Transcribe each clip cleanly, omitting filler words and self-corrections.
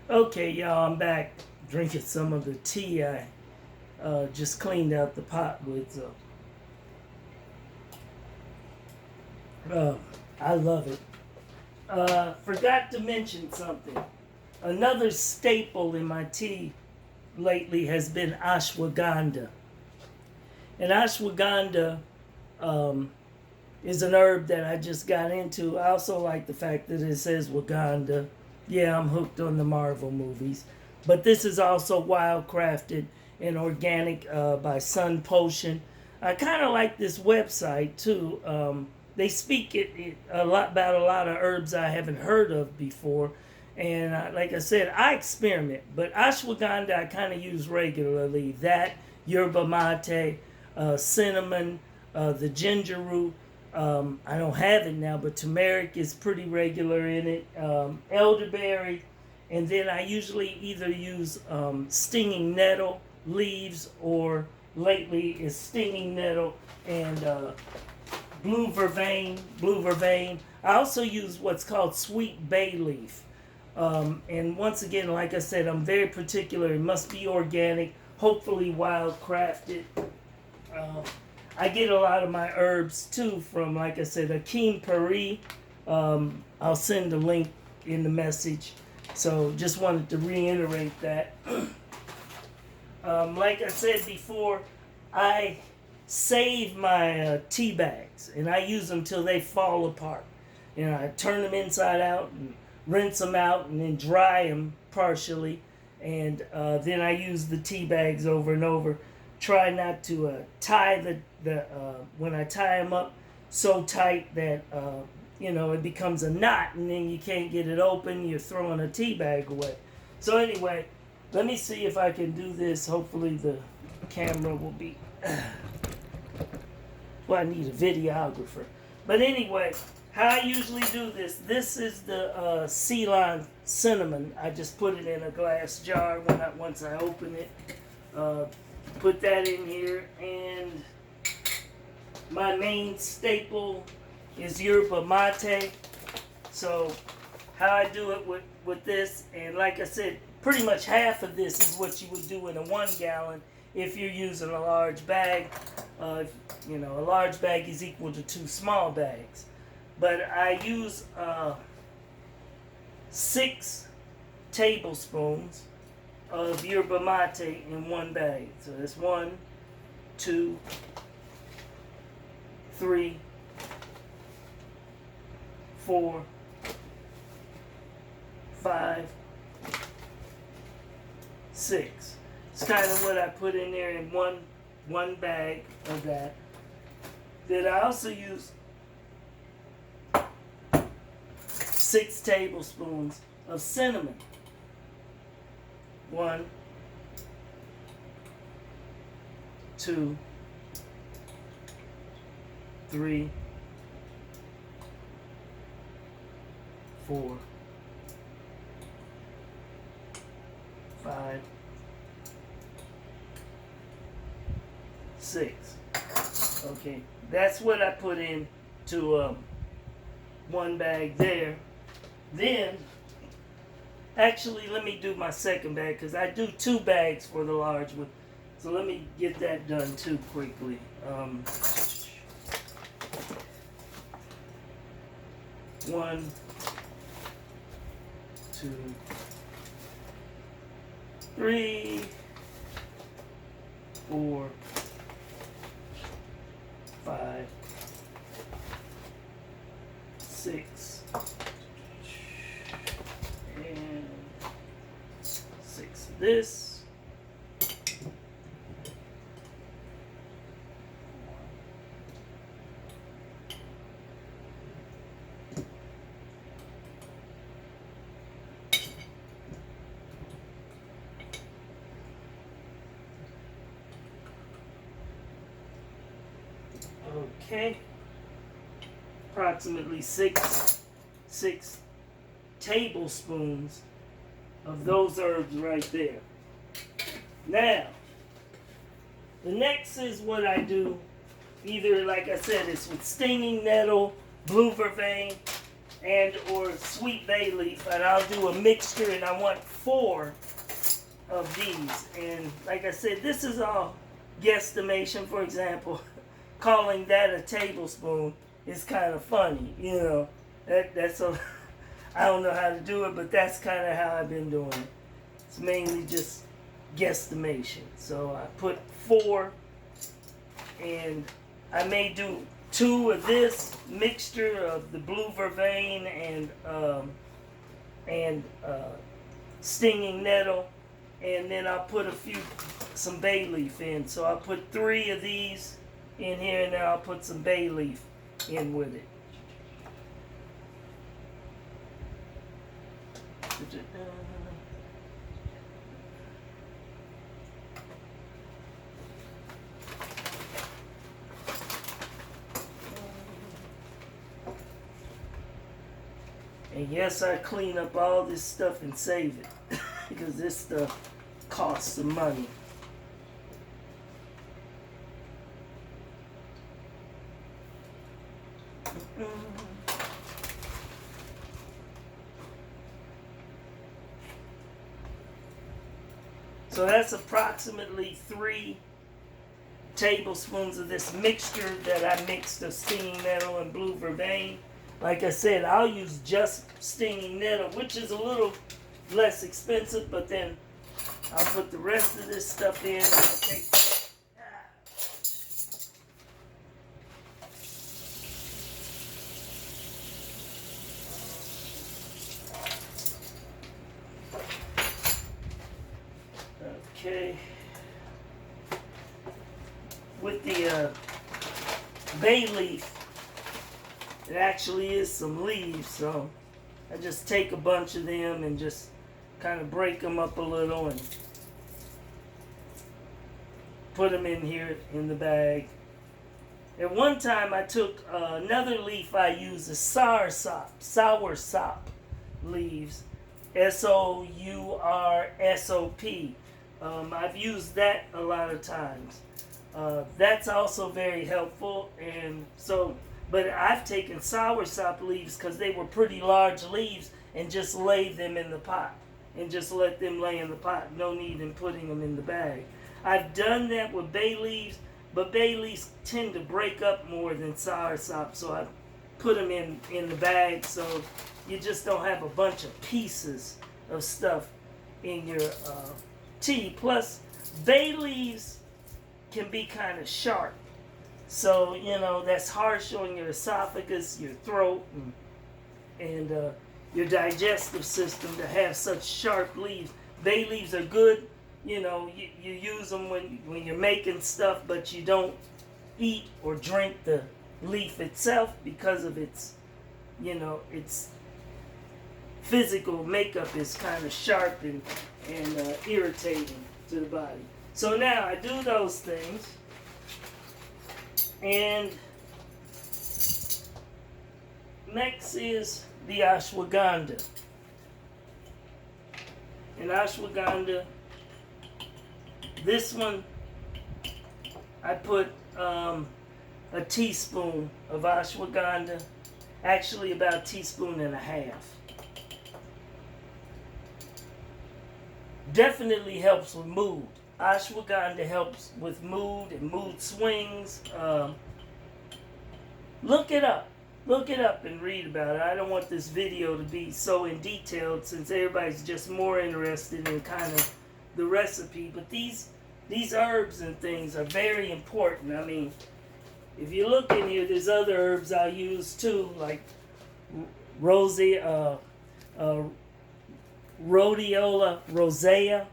Okay, y'all, I'm back drinking some of the tea I just cleaned out the pot with. Uh, I love it. Forgot to mention something. Another staple in my tea lately has been ashwagandha. And ashwagandha is an herb that I just got into. I also like the fact that it says Waganda. Yeah, I'm hooked on the Marvel movies. But this is also wildcrafted and organic by Sun Potion. I kind of like this website too. They speak it a lot about a lot of herbs I haven't heard of before. And like I said, I experiment. But ashwagandha I kind of use regularly. That, yerba mate, cinnamon, the ginger root. I don't have it now, but turmeric is pretty regular in it. Elderberry, and then I usually either use stinging nettle leaves, or lately is stinging nettle and blue vervain. Blue vervain. I also use what's called sweet bay leaf. And once again, like I said, I'm very particular. It must be organic, hopefully wild crafted. I get a lot of my herbs too from, like I said, Akeem Paris. I'll send the link in the message. So just wanted to reiterate that. Like I said before, I save my tea bags and I use them till they fall apart. You know, I turn them inside out and rinse them out and then dry them partially. And then I use the tea bags over and over. Try not to tie the when I tie them up so tight that it becomes a knot and then you can't get it open. You're throwing a tea bag away. So anyway, let me see if I can do this. Hopefully the camera will be. Well, I need a videographer. But anyway, how I usually do this. This is the Ceylon Cinnamon. I just put it in a glass jar once I open it. Put that in here, and my main staple is yerba mate. So how I do it with this, and like I said, pretty much half of this is what you would do in a 1 gallon if you're using a large bag. A large bag is equal to 2 small bags. But I use 6 tablespoons of yerba mate in 1 bag. So that's 1, 2, 3, 4, 5, 6. It's kind of what I put in there in one bag of that. Then I also use 6 tablespoons of cinnamon. 1, 2, 3, 4, 5, 6. Okay, that's what I put in to 1 bag there. Then, actually, let me do my second bag because I do 2 bags for the large one. So let me get that done too quickly. 1, 2, 3, 4, 5, 6, and 6 of this. Okay, approximately six tablespoons of those herbs right there. Now, the next is what I do. Either, like I said, it's with stinging nettle, blue vervain, and or sweet bay leaf, and I'll do a mixture, and I want 4 of these. And like I said, this is all guesstimation. For example, calling that a tablespoon is kind of funny, you know. That's a I don't know how to do it, but that's kind of how I've been doing it. It's mainly just guesstimation. So I put 4, and I may do 2 of this mixture of the Blue Vervain and Stinging Nettle, and then I'll put some bay leaf in. So I'll put 3 of these in here, and then I'll put some bay leaf in with it. And yes, I clean up all this stuff and save it because this stuff costs some money. So that's approximately 3 tablespoons of this mixture that I mixed of Stinging Nettle and Blue Vervain. Like I said, I'll use just Stinging Nettle, which is a little less expensive, but then I'll put the rest of this stuff in. Okay. With the bay leaf, it actually is some leaves, so I just take a bunch of them and just kind of break them up a little and put them in here in the bag. At one time I took another leaf I use, the soursop leaves, S-O-U-R-S-O-P. I've used that a lot of times. That's also very helpful, and so, but I've taken soursop leaves because they were pretty large leaves and just laid them in the pot and just let them lay in the pot. No need in putting them in the bag. I've done that with bay leaves, but bay leaves tend to break up more than soursop, so I put them in the bag so you just don't have a bunch of pieces of stuff in your tea. Plus, bay leaves can be kind of sharp, so you know that's harsh on your esophagus, your throat, and your digestive system to have such sharp leaves. Bay leaves are good, you know, you use them when you're making stuff, but you don't eat or drink the leaf itself because of its, you know, its physical makeup is kind of sharp and irritating to the body. So now I do those things, and next is the ashwagandha. And ashwagandha, this one I put a teaspoon of ashwagandha, actually about a teaspoon and a half. Definitely helps with mood. Ashwagandha helps with mood and mood swings. Look it up. Look it up and read about it. I don't want this video to be so in detail since everybody's just more interested in kind of the recipe. But these herbs and things are very important. I mean, if you look in here, there's other herbs I'll use too, like rhodiola rosea.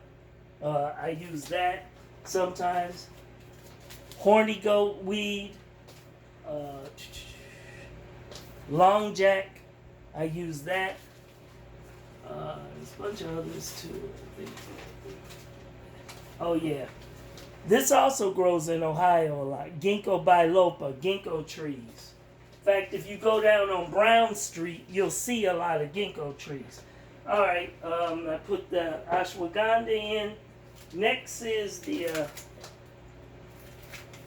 I use that sometimes. Horny goat weed, long jack, I use that. There's a bunch of others too. Oh yeah, this also grows in Ohio a lot. Ginkgo biloba, ginkgo trees. In fact, if you go down on Brown Street, you'll see a lot of ginkgo trees. All right, I put the ashwagandha in. Next is the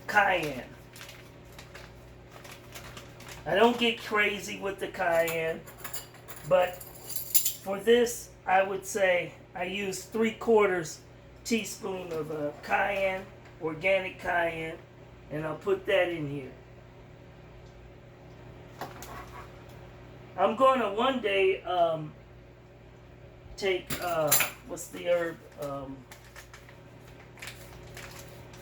cayenne. I don't get crazy with the cayenne. But for this, I would say I use 3/4 teaspoon of cayenne, organic cayenne, and I'll put that in here. I'm going to one day take, what's the herb?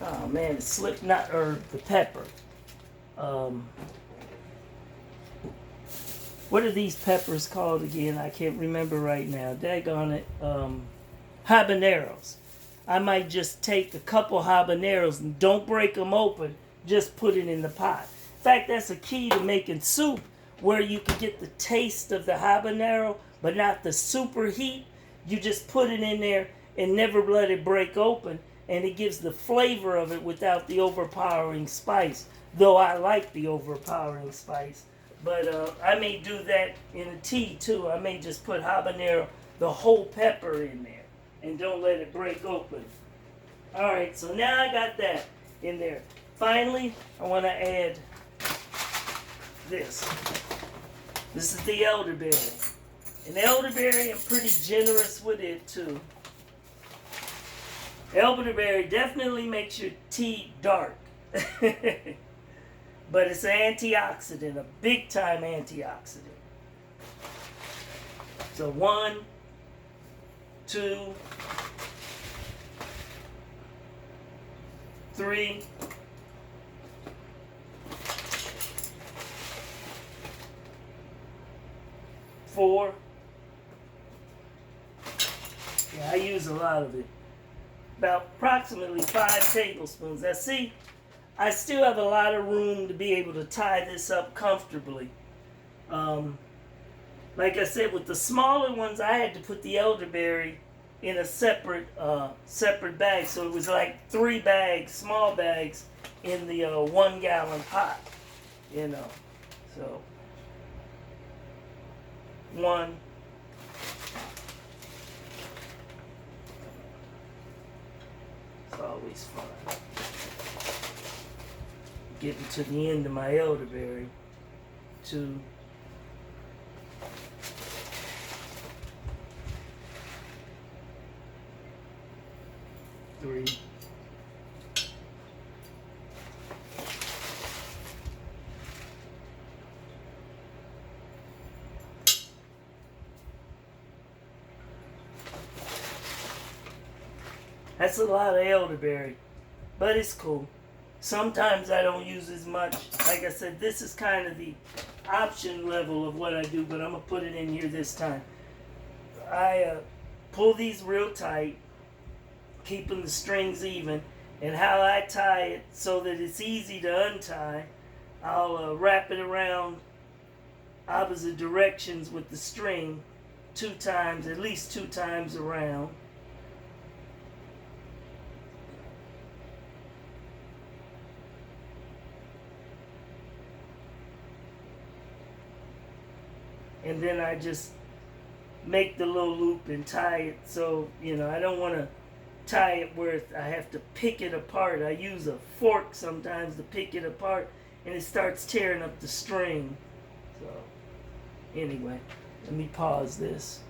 Oh man, it slipped, not herb, the pepper. What are these peppers called again? I can't remember right now. Daggone it. Habaneros. I might just take a couple habaneros and don't break them open. Just put it in the pot. In fact, that's a key to making soup, where you can get the taste of the habanero, but not the super heat. You just put it in there and never let it break open, and it gives the flavor of it without the overpowering spice. Though I like the overpowering spice. But I may do that in a tea too. I may just put habanero, the whole pepper in there, and don't let it break open. Alright, so now I got that in there. Finally, I want to add this. This is the elderberry. And elderberry, I'm pretty generous with it too. Elderberry definitely makes your tea dark. But it's an antioxidant, a big time antioxidant. So 1, 2, 3, 4. Yeah, I use a lot of it. About approximately 5 tablespoons. Now see, I still have a lot of room to be able to tie this up comfortably. Like I said, with the smaller ones, I had to put the elderberry in a separate bag. So it was like 3 bags, small bags, in the 1 gallon pot. You know, so 1. It's always fun. Getting to the end of my elderberry. 2. 3. 4. That's a lot of elderberry, but it's cool. Sometimes I don't use as much. Like I said, this is kind of the option level of what I do, but I'm going to put it in here this time. I pull these real tight, keeping the strings even, and how I tie it so that it's easy to untie, I'll wrap it around opposite directions with the string 2 times, at least 2 times around. And then I just make the little loop and tie it so, you know, I don't want to tie it where I have to pick it apart. I use a fork sometimes to pick it apart, and it starts tearing up the string. So, anyway, let me pause this.